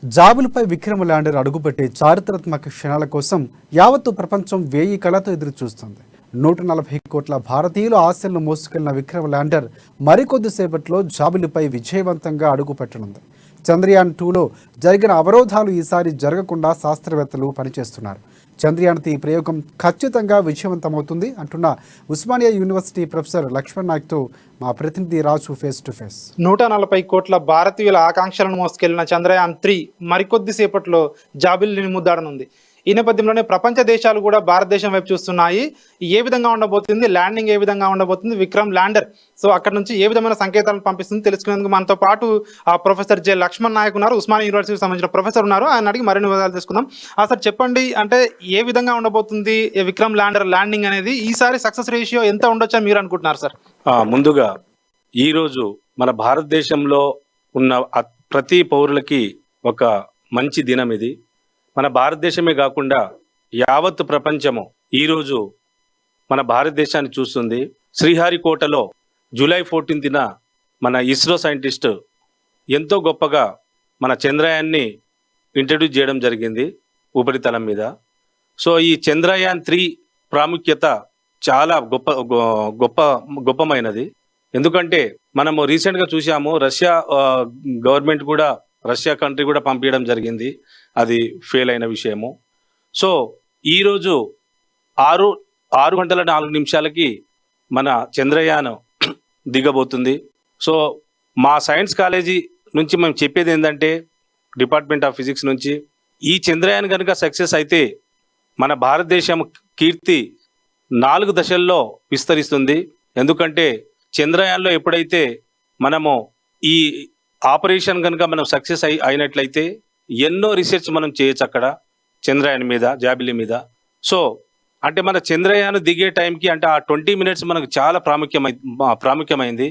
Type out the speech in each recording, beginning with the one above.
జాబులపై Vikram lander అడుగుపెట్టే చారిత్రాత్మక క్షణాల కోసం యావత్తు ప్రపంచం వేయి కళతో ఎదురు చూస్తుంది. 140 కోట్ల భారతీయుల ఆశలను మోసుకెళ్లిన విక్రమ్ ల్యాండర్ మరికొద్దిసేపట్లో జాబులపై విజయవంతంగా అడుగుపెట్టనుంది. చంద్రయాన్ 2లో జరిగిన అవరోధాలు ఈసారి జరగకుండా శాస్త్రవేత్తలు పనిచేస్తున్నారు. చంద్రయాన్-3 ప్రయోగం ఖచ్చితంగా విజయవంతమవుతుంది అంటున్న ఉస్మానియా యూనివర్సిటీ ప్రొఫెసర్ లక్ష్మణ్ నాయక్తో మా ప్రతినిధి రాజు ఫేస్ టు ఫేస్. 140 కోట్ల భారతీయుల ఆకాంక్షలను మోసుకెళ్లిన చంద్రయాన్-3 మరికొద్దిసేపట్లో జాబిల్లిని ముద్దాడనుంది. ఈ నేపథ్యంలోనే ప్రపంచ దేశాలు కూడా భారతదేశం వైపు చూస్తున్నాయి. ఏ విధంగా ఉండబోతుంది, ల్యాండింగ్ ఏ విధంగా ఉండబోతుంది, విక్రమ్ ల్యాండర్ సో అక్కడ నుంచి ఏ విధమైన సంకేతాలను పంపిస్తుంది తెలుసుకునేందుకు మనతో పాటు ప్రొఫెసర్ జె లక్ష్మణ్ నాయక్ ఉన్నారు. ఉస్మానియా యూనివర్సిటీకి సంబంధించిన ప్రొఫెసర్ ఉన్నారు. ఆయన అడిగి మరిన్ని వివరాలు తెలుసుకుందాం. సార్ చెప్పండి, అంటే ఏ విధంగా ఉండబోతుంది విక్రమ్ ల్యాండర్ ల్యాండింగ్ అనేది, ఈసారి సక్సెస్ రేషియో ఎంత ఉండొచ్చని మీరు అనుకుంటున్నారు సార్? ముందుగా ఈరోజు మన భారతదేశంలో ఉన్న ప్రతి పౌరులకి ఒక మంచి దినం ఇది. మన భారతదేశమే కాకుండా యావత్ ప్రపంచము ఈరోజు మన భారతదేశాన్ని చూస్తుంది. శ్రీహరికోటలో జూలై 14న మన ఇస్రో సైంటిస్ట్ ఎంతో గొప్పగా మన చంద్రయాన్ని ఇంట్రడ్యూస్ చేయడం జరిగింది ఉపరితలం మీద. సో ఈ చంద్రయాన్-3 ప్రాముఖ్యత చాలా గొప్పమైనది. ఎందుకంటే మనము రీసెంట్గా చూసాము, రష్యా గవర్నమెంట్ కూడా, రష్యా కంట్రీ కూడా పంపించడం జరిగింది. అది ఫెయిల్ అయిన విషయము. సో ఈరోజు 6 గంటల 4 నిమిషాలకి మన చంద్రయాన్ దిగబోతుంది. సో మా సైన్స్ కాలేజీ నుంచి మేము చెప్పేది ఏంటంటే, డిపార్ట్మెంట్ ఆఫ్ ఫిజిక్స్ నుంచి, ఈ చంద్రయాన్ కనుక సక్సెస్ అయితే మన భారతదేశం కీర్తి 4 దశల్లో విస్తరిస్తుంది. ఎందుకంటే చంద్రయాన్లో ఎప్పుడైతే మనము ఈ ఆపరేషన్ కనుక మనం సక్సెస్ అయినట్లయితే ఎన్నో రీసెర్చ్ మనం చేయొచ్చు అక్కడ చంద్రయాన్ మీద, జాబిలి మీద. సో అంటే మన చంద్రయాన్ దిగే టైంకి అంటే ఆ 20 మినిట్స్ మనకు చాలా ప్రాముఖ్యమైంది.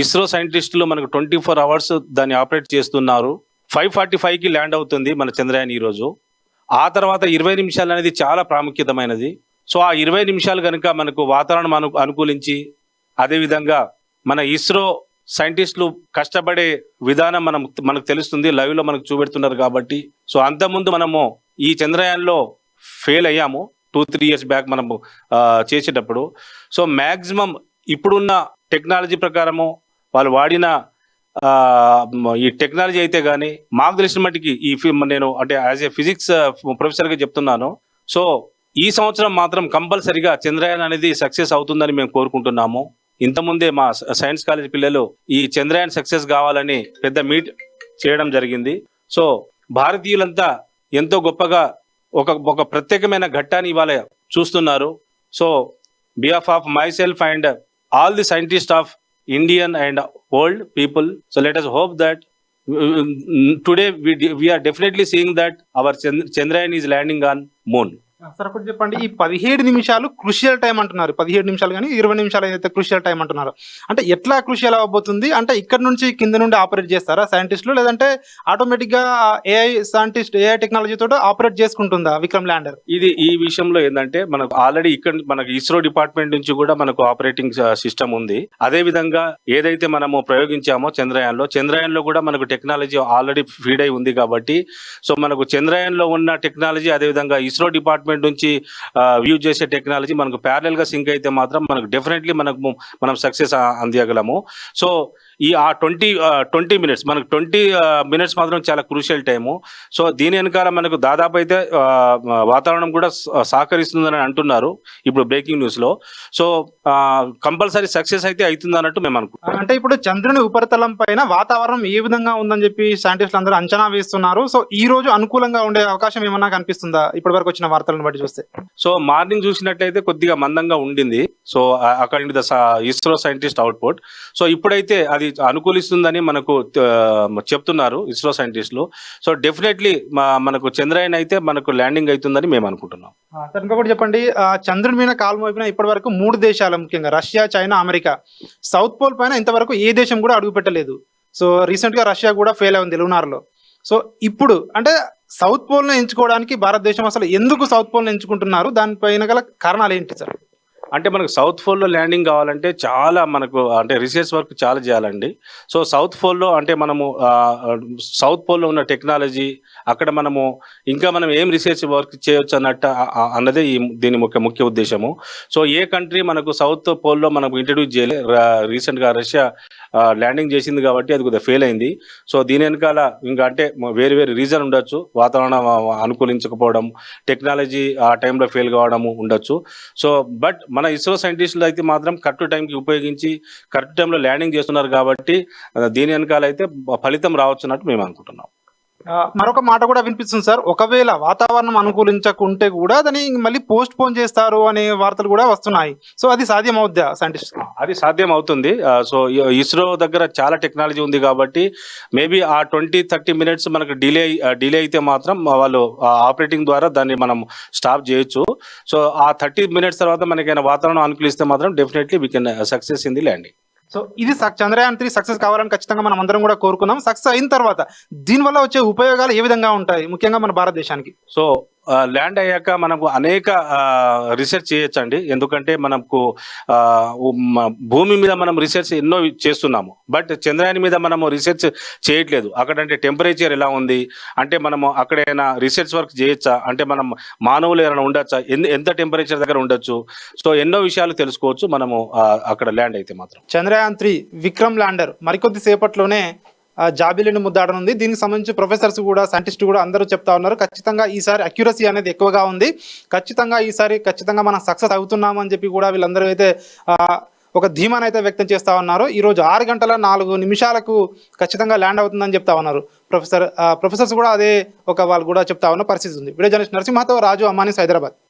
ఇస్రో సైంటిస్టులు మనకు 24 అవర్స్ దాన్ని ఆపరేట్ చేస్తున్నారు. 5:45కి ల్యాండ్ అవుతుంది మన చంద్రయాన్ ఈరోజు. ఆ తర్వాత 20 నిమిషాలు అనేది చాలా ప్రాముఖ్యతమైనది. సో ఆ 20 నిమిషాలు కనుక మనకు వాతావరణం అనుకూలించి, అదేవిధంగా మన ఇస్రో సైంటిస్టులు కష్టపడే విధానం మనకు తెలుస్తుంది, లైవ్లో మనకు చూపెడుతున్నారు కాబట్టి. సో అంతకుముందు మనము ఈ చంద్రయాన్లో ఫెయిల్ అయ్యాము 2-3 ఇయర్స్ బ్యాక్ మనము చేసేటప్పుడు. సో మ్యాక్సిమం ఇప్పుడున్న టెక్నాలజీ ప్రకారము వాళ్ళు వాడిన ఈ టెక్నాలజీ అయితే కానీ మాకు తెలిసిన మట్టికి నేను అంటే యాజ్ ఏ ఫిజిక్స్ ప్రొఫెసర్గా చెప్తున్నాను. సో ఈ సంవత్సరం మాత్రం కంపల్సరిగా చంద్రయాన్ అనేది సక్సెస్ అవుతుందని మేము కోరుకుంటున్నాము. ఇంతకుముందే మా సైన్స్ కాలేజ్ పిల్లలు ఈ చంద్రయాన్ సక్సెస్ కావాలని పెద్ద మీట్ చేయడం జరిగింది. సో భారతీయులంతా ఎంతో గొప్పగా ఒక ప్రత్యేకమైన ఘట్టాన్ని ఇవాళ చూస్తున్నారు. So behalf of my self and all the scientist of Indian and world people, so let us hope that today we are definitely seeing that our Chandrayaan is landing on moon. Sir ఒకటి చెప్పండి, ఈ 17 నిమిషాలు crucial time అంటున్నారు. 17 నిమిషాలు కానీ 20 నిమిషాలు అయితే crucial time అంటున్నారు. అంటే ఎట్లా క్రూషియల్ అవ్వబోతుంది? అంటే ఇక్కడ నుంచి కింద నుండి ఆపరేట్ చేస్తారా సైంటిస్టులు, లేదంటే ఆటోమేటిక్గా ఏఐ టెక్నాలజీ తోటి ఆపరేట్ చేసుకుంటుందా విక్రమ్ ల్యాండర్? ఈ విషయంలో ఏంటంటే మనకు ఆల్రెడీ ఇక్కడ మనకు ఇస్రో డిపార్ట్మెంట్ నుంచి కూడా మనకు ఆపరేటింగ్ సిస్టమ్ ఉంది. అదే విధంగా ఏదైతే మనము ప్రయోగించామో చంద్రయాన్ లో కూడా మనకు టెక్నాలజీ ఆల్రెడీ ఫీడ్ అయి ఉంది కాబట్టి, సో మనకు చంద్రయాన్ లో ఉన్న టెక్నాలజీ, అదే విధంగా ఇస్రో డిపార్ట్మెంట్ నుంచి వ్యూ చేసే టెక్నాలజీ మనకు ప్యారలల్ గా సింక్ అయితే మాత్రం మనకు డెఫినెట్లీ మనం సక్సెస్ అందియగలము. సో ఈ 20 మినిట్స్ మనకు 20 మినిట్స్ మాత్రం చాలా క్రూషియల్ టైము. సో దీని వెనకాల మనకు దాదాపు అయితే వాతావరణం కూడా సహకరిస్తుందని అంటున్నారు ఇప్పుడు బ్రేకింగ్ న్యూస్ లో. సో కంపల్సరీ సక్సెస్ అయితే అవుతుంది అన్నట్టు మేము అనుకుంటున్నాం. అంటే ఇప్పుడు చంద్రుని ఉపరితలం పైన వాతావరణం ఏ విధంగా ఉందని చెప్పి సైంటిస్టులు అందరూ అంచనా వేస్తున్నారు. సో ఈ రోజు అనుకూలంగా ఉండే అవకాశం ఏమన్నా కనిపిస్తుందా ఇప్పటి వరకు వచ్చిన వార్తలను బట్టి చూస్తే? సో మార్నింగ్ చూసినట్లయితే కొద్దిగా మందంగా ఉండింది. So according to the ISRO scientist output. So ఇప్పుడైతే అది అనుకూలిస్తుందని మనకు చెప్తున్నారు ఇస్రో సైంటిస్టులు. సో డెఫినెట్లీ మనకు చంద్రయాన్ అయితే మనకు ల్యాండింగ్ అవుతుందని మేము అనుకుంటున్నాం. సార్ ఇంకొకటి చెప్పండి, చంద్రుని మీద కాలు మోపిన ఇప్పటి వరకు 3 దేశాలు, ముఖ్యంగా Russia, China, America. South pole పైన ఇంతవరకు ఏ దేశం కూడా అడుగు పెట్టలేదు. సో రీసెంట్ గా రష్యా కూడా ఫెయిల్ అయింది లూనార్లో. సో ఇప్పుడు అంటే సౌత్ పోల్ని ఎంచుకోవడానికి భారతదేశం అసలు ఎందుకు సౌత్ పోల్ని ఎంచుకుంటున్నారు? దానిపైన గల కారణాలు ఏంటి సార్? అంటే మనకు సౌత్ పోల్లో ల్యాండింగ్ కావాలంటే చాలా మనకు అంటే రీసెర్చ్ వర్క్ చాలా చేయాలండి. సో సౌత్ పోల్లో అంటే మనము సౌత్ పోల్లో ఉన్న టెక్నాలజీ అక్కడ మనము ఇంకా మనం ఏం రీసెర్చ్ వర్క్ చేయొచ్చు అన్నట్టు అన్నదే దీని ముఖ్య ఉద్దేశము. సో ఏ కంట్రీ మనకు సౌత్ పోల్లో మనకు ఇంట్రడ్యూస్ చేయలే. రీసెంట్గా రష్యా ల్యాండింగ్ చేసింది కాబట్టి అది కొద్దిగా ఫెయిల్ అయింది. సో దీని వెనకాల ఇంకా అంటే వేరు రీజన్ ఉండొచ్చు. వాతావరణం అనుకూలించకపోవడం, టెక్నాలజీ ఆ టైంలో ఫెయిల్ కావడము ఉండొచ్చు. సో బట్ మన ఇస్రో సైంటిస్టులు అయితే మాత్రం కరెక్ట్ టైంకి ఉపయోగించి కరెక్ట్ టైంలో ల్యాండింగ్ చేస్తున్నారు కాబట్టి దీని వెనకాల అయితే ఫలితం రావచ్చు అన్నట్టు మేము అనుకుంటున్నాం. మరొక మాట కూడా వినిపిస్తుంది సార్, ఒకవేళ వాతావరణం అనుకూలించకుంటే కూడా దాన్ని మళ్ళీ పోస్ట్ పోన్ చేస్తారు అనే వార్తలు కూడా వస్తున్నాయి. సో అది సాధ్యం అవుద్దా సైంటిస్ట్? అది సాధ్యం అవుతుంది. సో ఇస్రో దగ్గర చాలా టెక్నాలజీ ఉంది కాబట్టి మేబీ ఆ 20-30 మినిట్స్ మనకు డిలే అయితే మాత్రం వాళ్ళు ఆపరేటింగ్ ద్వారా దాన్ని మనం స్టాప్ చేయొచ్చు. సో ఆ 30 మినిట్స్ తర్వాత మనకైనా వాతావరణం అనుకూలిస్తే మాత్రం definitely we can success in the landing. So ఇది చంద్రయాన్ 3 సక్సెస్ కావాలని ఖచ్చితంగా మనం అందరం కూడా కోరుకున్నాం. సక్సెస్ అయిన తర్వాత దీనివల్ల వచ్చే ఉపయోగాలు ఏ విధంగా ఉంటాయి ముఖ్యంగా మన భారతదేశానికి? సో ల్యాండ్ అయ్యాక మనకు అనేక రీసెర్చ్ చేయొచ్చండి. ఎందుకంటే మనకు భూమి మీద మనం రీసెర్చ్ ఎన్నో చేస్తున్నాము, బట్ చంద్రయాన్ మీద మనము రీసెర్చ్ చేయట్లేదు. అక్కడంటే టెంపరేచర్ ఎలా ఉంది, అంటే మనము అక్కడైనా రీసెర్చ్ వర్క్ చేయొచ్చా, అంటే మనం మానవులు ఏమైనా ఉండొచ్చా, ఎంత టెంపరేచర్ దగ్గర ఉండొచ్చు. సో ఎన్నో విషయాలు తెలుసుకోవచ్చు మనము అక్కడ ల్యాండ్ అయితే మాత్రం. చంద్రయాన్ 3 విక్రమ్ ల్యాండర్ మరికొద్ది సేపట్లోనే జాబిలిని ముద్దాడనుంది. దీనికి సంబంధించి ప్రొఫెసర్స్ కూడా సైంటిస్ట్ కూడా అందరూ చెప్తా ఉన్నారు ఖచ్చితంగా ఈసారి అక్యురసీ అనేది ఎక్కువగా ఉంది, ఖచ్చితంగా మనం సక్సెస్ అవుతున్నాము అని చెప్పి కూడా వీళ్ళందరూ అయితే ఒక ధీమాను అయితే వ్యక్తం చేస్తా ఉన్నారు. ఈరోజు 6:04 ఖచ్చితంగా ల్యాండ్ అవుతుందని చెప్తా ఉన్నారు ప్రొఫెసర్స్ కూడా అదే వాళ్ళు కూడా చెప్తా ఉన్న పరిస్థితి ఉంది. వీడియో జర్నలిస్ట్ నరసింహతో రాజు, అమ్మాని, హైదరాబాద్.